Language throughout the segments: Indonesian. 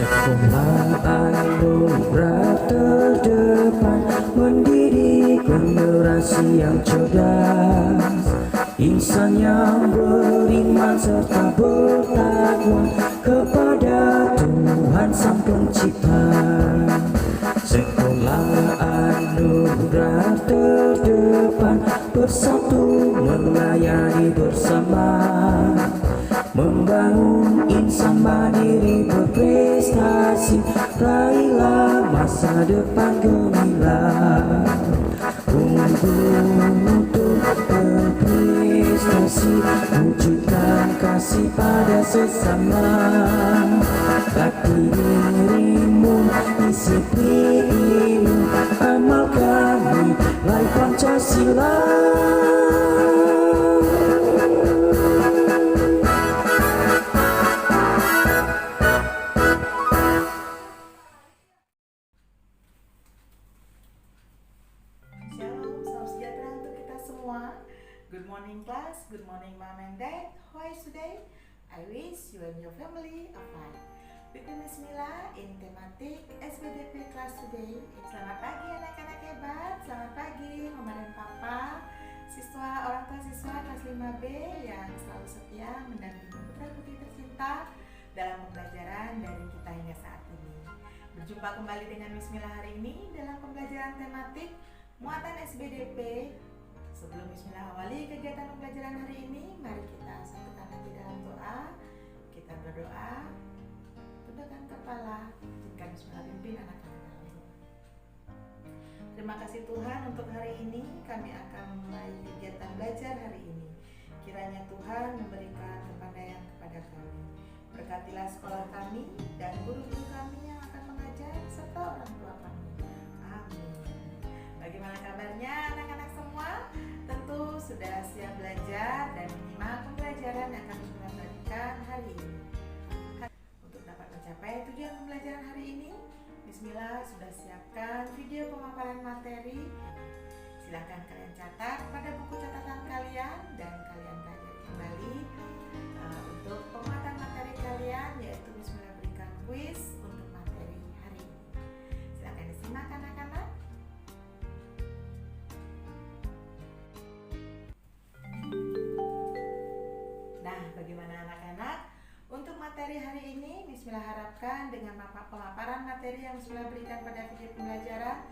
Sekolah anugerah terdepan mendidik generasi yang cerdas, insan yang beriman serta bertakwa kepada Tuhan Sang Pencipta. Sekolah anugerah terdepan bersatu melayani bersama, membangun insan mandiri berprestasi, raihlah masa depan gemilang. Untuk berprestasi, wujudkan kasih pada sesama. Bakti dirimu, disiplin, amalkan nilai Pancasila. Good morning class, good morning mom and dad. How are you today? I wish you and your family are fine. With Miss Mila in thematic SBDP class today. Selamat pagi anak-anak hebat, selamat pagi mama dan papa, siswa, orang tua siswa kelas 5B yang selalu setia mendampingi putra putri tercinta dalam pembelajaran dari kita hingga saat ini. Berjumpa kembali dengan Miss Mila hari ini dalam pembelajaran tematik muatan SBDP. Sebelum Bismillah awali kegiatan pembelajaran hari ini, mari kita satukan hati dalam doa. Kita berdoa, tundukkan kepala, izinkan Bismillah pimpin anak-anak. Terima kasih Tuhan untuk hari ini, kami akan mulai kegiatan belajar hari ini. Kiranya Tuhan memberikan kepandaian kepada kami. Berkatilah sekolah kami dan guru-guru kami yang akan mengajar serta orang tua kami. Amin. Bagaimana kabarnya anak-anak semua? Tentu sudah siap belajar dan menyimak pembelajaran yang akan kita berikan hari ini. Untuk dapat mencapai tujuan pembelajaran hari ini, Bismillah sudah siapkan video pemaparan materi. Silakan kalian catat pada buku catatan kalian dan kalian pelajari kembali. Untuk penguatan materi kalian, yaitu Bismillah berikan kuis untuk materi hari ini. Silakan disimak anak-anak. Bagaimana anak-anak? Untuk materi hari ini, Bismillah harapkan dengan pemaparan materi yang Bismillah berikan pada video pembelajaran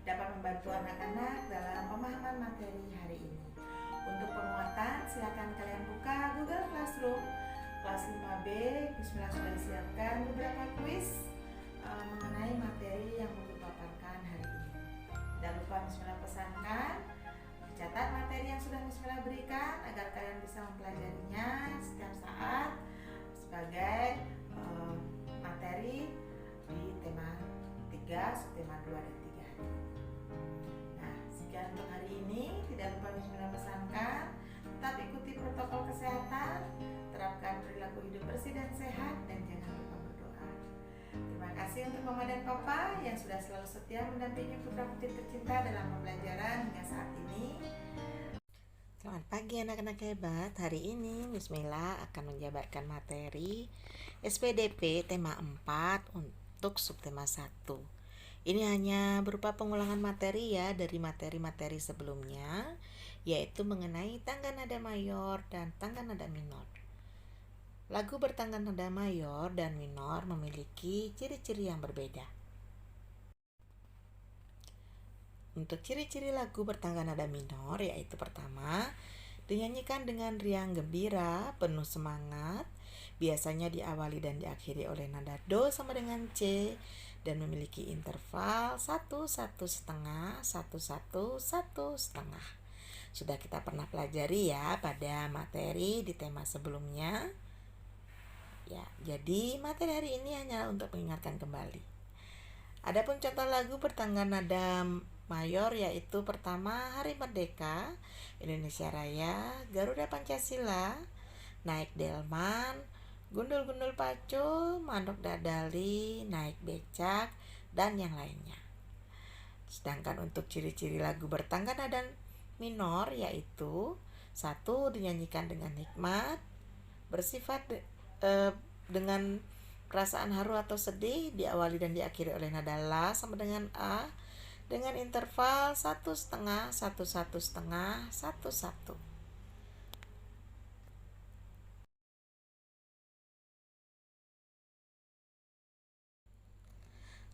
dapat membantu anak-anak dalam pemahaman materi hari ini. Untuk penguatan, silakan kalian buka Google Classroom kelas 5B. Bismillah sudah siapkan beberapa kuis mengenai materi yang mau dipaparkan hari ini. Tidak lupa Bismillah pesankan, catat materi yang sudah Bismillah berikan agar kalian bisa mempelajarinya setiap saat sebagai materi di tema 3, subtema 2 dan 3 hari. Nah, sekian untuk hari ini. Tidak lupa Bismillah pesankan, tetap ikuti protokol kesehatan, terapkan perilaku hidup bersih dan sehat, dan jangan lupa berdoa. Terima kasih untuk mama dan papa yang sudah selalu setia mendampingi putra putri tercinta dalam pembelajaran hingga saat ini. Selamat pagi anak-anak hebat. Hari ini Bismillah akan menjabarkan materi SPDP tema 4 untuk subtema 1. Ini hanya berupa pengulangan materi ya dari materi-materi sebelumnya, yaitu mengenai tangga nada mayor dan tangga nada minor. Lagu bertangga nada mayor dan minor memiliki ciri-ciri yang berbeda. Untuk ciri-ciri lagu bertangga nada minor yaitu pertama, dinyanyikan dengan riang gembira, penuh semangat, biasanya diawali dan diakhiri oleh nada do sama dengan C dan memiliki interval 1, 1 setengah, 1, 1, 1 setengah. Sudah kita pernah pelajari ya pada materi di tema sebelumnya. Ya, jadi materi hari ini hanya untuk mengingatkan kembali. Adapun contoh lagu bertangga nada mayor yaitu pertama Hari Merdeka, Indonesia Raya, Garuda Pancasila, Naik Delman, Gundul-gundul pacul, Mandok dadali, Naik becak, dan yang lainnya. Sedangkan untuk ciri-ciri lagu bertangga nada minor yaitu 1. Dinyanyikan dengan hikmat, bersifat dengan Perasaan haru atau sedih diawali dan diakhiri oleh nada la sama dengan a dengan interval 1/2, 1/1/2, 1/1.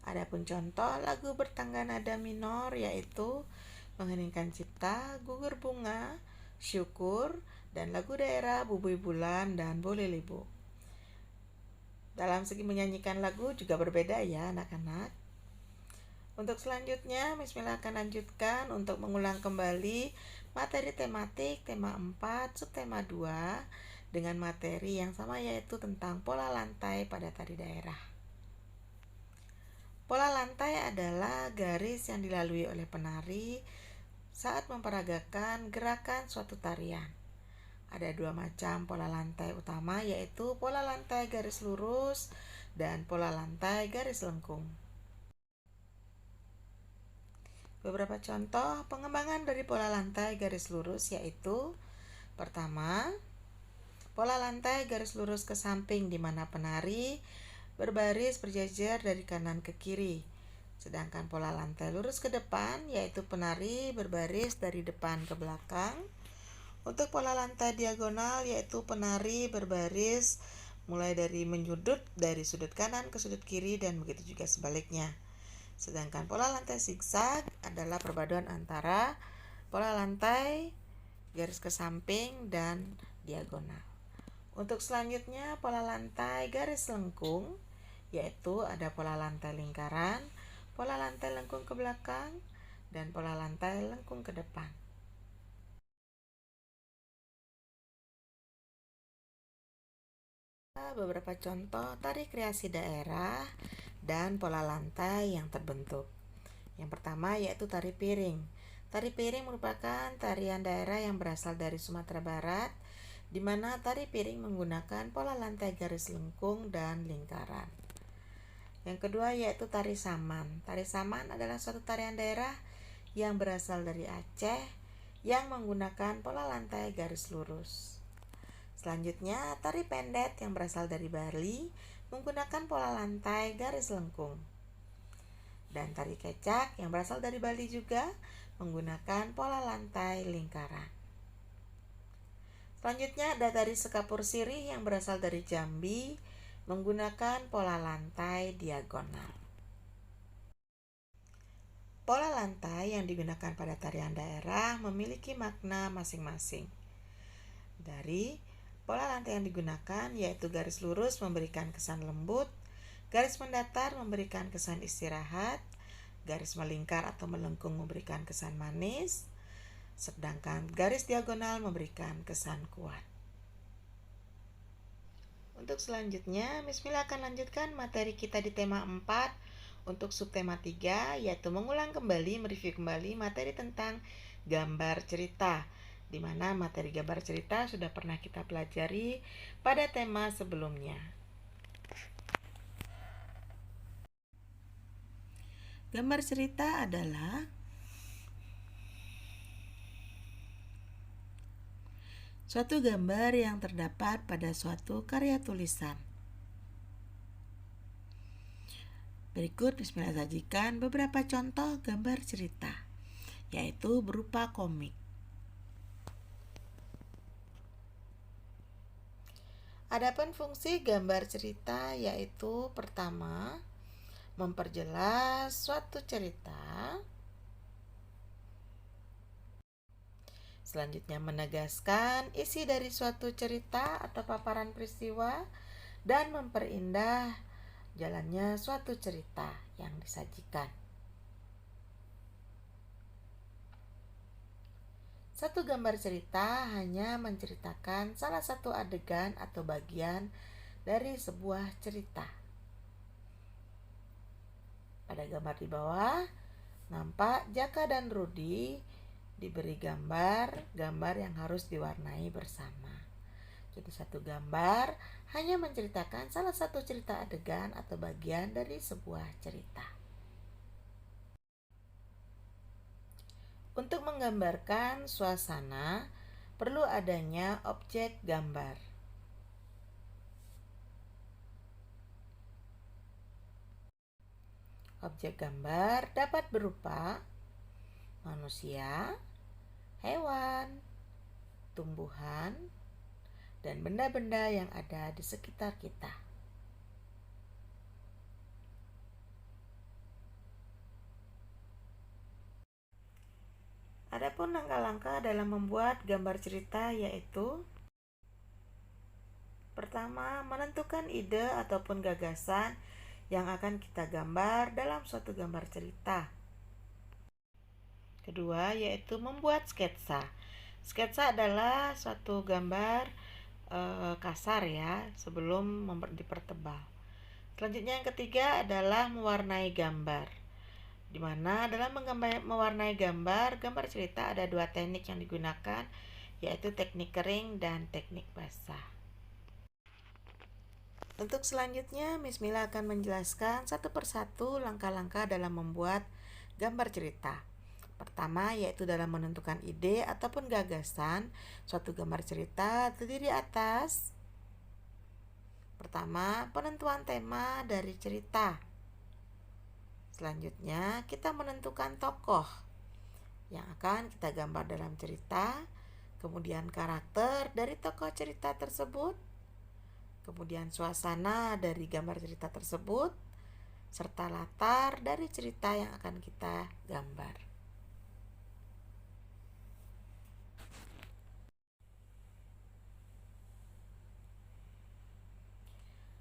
Adapun contoh lagu bertangga nada minor yaitu Mengheningkan Cipta, Gugur Bunga, Syukur, dan lagu daerah Bubui Bulan dan Boleh Libu. Dalam segi menyanyikan lagu juga berbeda ya anak-anak. Untuk selanjutnya, Bismillah akan lanjutkan untuk mengulang kembali materi tematik tema 4, subtema 2 dengan materi yang sama yaitu tentang pola lantai pada tari daerah. Pola lantai adalah garis yang dilalui oleh penari saat memperagakan gerakan suatu tarian. Ada dua macam pola lantai utama yaitu pola lantai garis lurus dan pola lantai garis lengkung. Beberapa contoh pengembangan dari pola lantai garis lurus yaitu pertama, pola lantai garis lurus ke samping di mana penari berbaris berjajar dari kanan ke kiri. Sedangkan pola lantai lurus ke depan yaitu penari berbaris dari depan ke belakang. Untuk pola lantai diagonal yaitu penari berbaris mulai dari menyudut dari sudut kanan ke sudut kiri dan begitu juga sebaliknya. Sedangkan pola lantai zigzag adalah perpaduan antara pola lantai garis ke samping dan diagonal. Untuk selanjutnya pola lantai garis lengkung yaitu ada pola lantai lingkaran, pola lantai lengkung ke belakang, dan pola lantai lengkung ke depan. Beberapa contoh tari kreasi daerah dan pola lantai yang terbentuk. Yang pertama yaitu tari piring. Tari piring merupakan tarian daerah yang berasal dari Sumatera Barat, di mana tari piring menggunakan pola lantai garis lengkung dan lingkaran. Yang kedua yaitu tari saman. Tari saman adalah suatu tarian daerah yang berasal dari Aceh yang menggunakan pola lantai garis lurus. Selanjutnya, tari pendet yang berasal dari Bali menggunakan pola lantai garis lengkung. Dan tari kecak yang berasal dari Bali juga menggunakan pola lantai lingkaran. Selanjutnya ada tari sekapur sirih yang berasal dari Jambi menggunakan pola lantai diagonal. Pola lantai yang digunakan pada tarian daerah memiliki makna masing-masing. Dari pola lantai yang digunakan yaitu garis lurus memberikan kesan lembut, garis mendatar memberikan kesan istirahat, garis melingkar atau melengkung memberikan kesan manis, sedangkan garis diagonal memberikan kesan kuat. Untuk selanjutnya, Bismillah akan lanjutkan materi kita di tema 4 untuk subtema 3 yaitu mengulang kembali, mereview kembali materi tentang gambar cerita, di mana materi gambar cerita sudah pernah kita pelajari pada tema sebelumnya. Gambar cerita adalah suatu gambar yang terdapat pada suatu karya tulisan. Berikut Bismillah sajikan beberapa contoh gambar cerita, yaitu berupa komik. Adapun fungsi gambar cerita yaitu pertama, memperjelas suatu cerita. Selanjutnya menegaskan isi dari suatu cerita atau paparan peristiwa dan memperindah jalannya suatu cerita yang disajikan. Satu gambar cerita hanya menceritakan salah satu adegan atau bagian dari sebuah cerita. Pada gambar di bawah, nampak Jaka dan Rudi diberi gambar yang harus diwarnai bersama. Jadi satu gambar hanya menceritakan salah satu cerita adegan atau bagian dari sebuah cerita. Untuk menggambarkan suasana, perlu adanya objek gambar. Objek gambar dapat berupa manusia, hewan, tumbuhan, dan benda-benda yang ada di sekitar kita. Adapun langkah-langkah dalam membuat gambar cerita yaitu: pertama, menentukan ide ataupun gagasan yang akan kita gambar dalam suatu gambar cerita. Kedua, yaitu membuat sketsa. Sketsa adalah suatu gambar kasar ya, sebelum dipertebal. Selanjutnya yang ketiga adalah mewarnai gambar, di mana dalam mewarnai gambar cerita ada dua teknik yang digunakan, yaitu teknik kering dan teknik basah. Untuk selanjutnya, Miss Mila akan menjelaskan satu persatu langkah-langkah dalam membuat gambar cerita. Pertama, yaitu dalam menentukan ide ataupun gagasan suatu gambar cerita terdiri atas: pertama, penentuan tema dari cerita. Selanjutnya, kita menentukan tokoh yang akan kita gambar dalam cerita, kemudian karakter dari tokoh cerita tersebut, kemudian suasana dari gambar cerita tersebut, serta latar dari cerita yang akan kita gambar.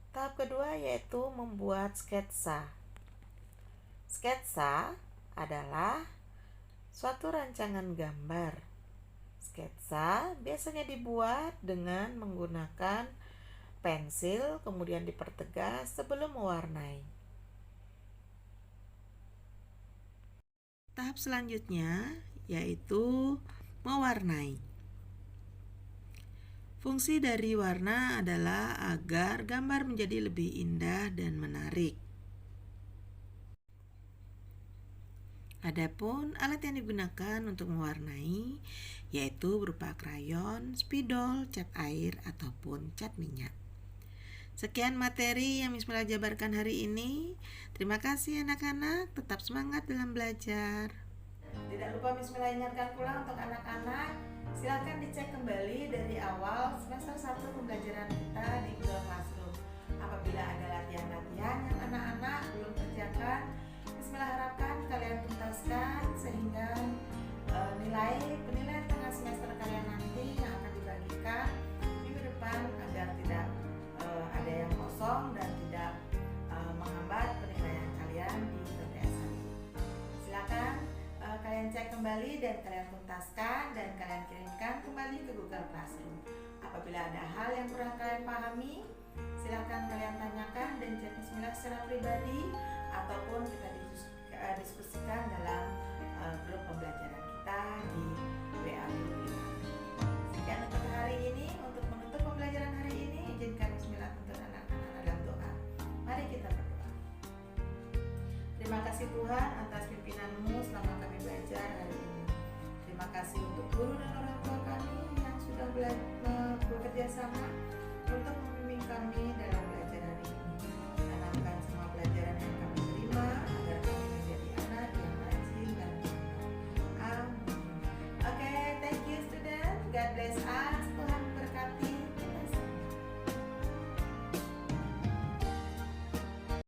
Tahap kedua yaitu membuat sketsa. Sketsa adalah suatu rancangan gambar. Sketsa biasanya dibuat dengan menggunakan pensil, kemudian dipertegas sebelum mewarnai. Tahap selanjutnya yaitu mewarnai. Fungsi dari warna adalah agar gambar menjadi lebih indah dan menarik. Adapun alat yang digunakan untuk mewarnai yaitu berupa krayon, spidol, cat air, ataupun cat minyak. Sekian materi yang Miss Mila jabarkan hari ini. Terima kasih anak-anak, tetap semangat dalam belajar. Tidak lupa Miss Mila ingatkan pula untuk anak-anak, silakan dicek kembali dari awal semester 1 pembelajaran kita di Google Classroom. Apabila ada latihan-latihan yang anak-anak belum kerjakan, Miss Mila harapkan kalian tuntaskan sehingga penilaian tengah semester kalian nanti yang akan dibagikan minggu depan agar tidak ada yang kosong dan tidak menghambat penilaian kalian di PTS. Silakan kalian cek kembali dan kalian tuntaskan dan kalian kirimkan kembali ke Google Classroom. Apabila ada hal yang kurang kalian pahami, silakan kalian tanyakan dan chat Miss Mila secara pribadi ataupun kita diskusikan dalam grup pembelajaran kita di WA Guru Lima. Sekian untuk hari ini. Untuk menutup pembelajaran hari ini, izinkan Miss Mila tuntun anak-anak dalam doa. Mari kita berdoa. Terima kasih Tuhan atas pimpinanmu selama kami belajar hari ini. Terima kasih untuk guru dan orang tua kami yang sudah bekerja sama untuk membimbing kami dalam belajar hari ini. Tanamkan semua pelajaran yang kami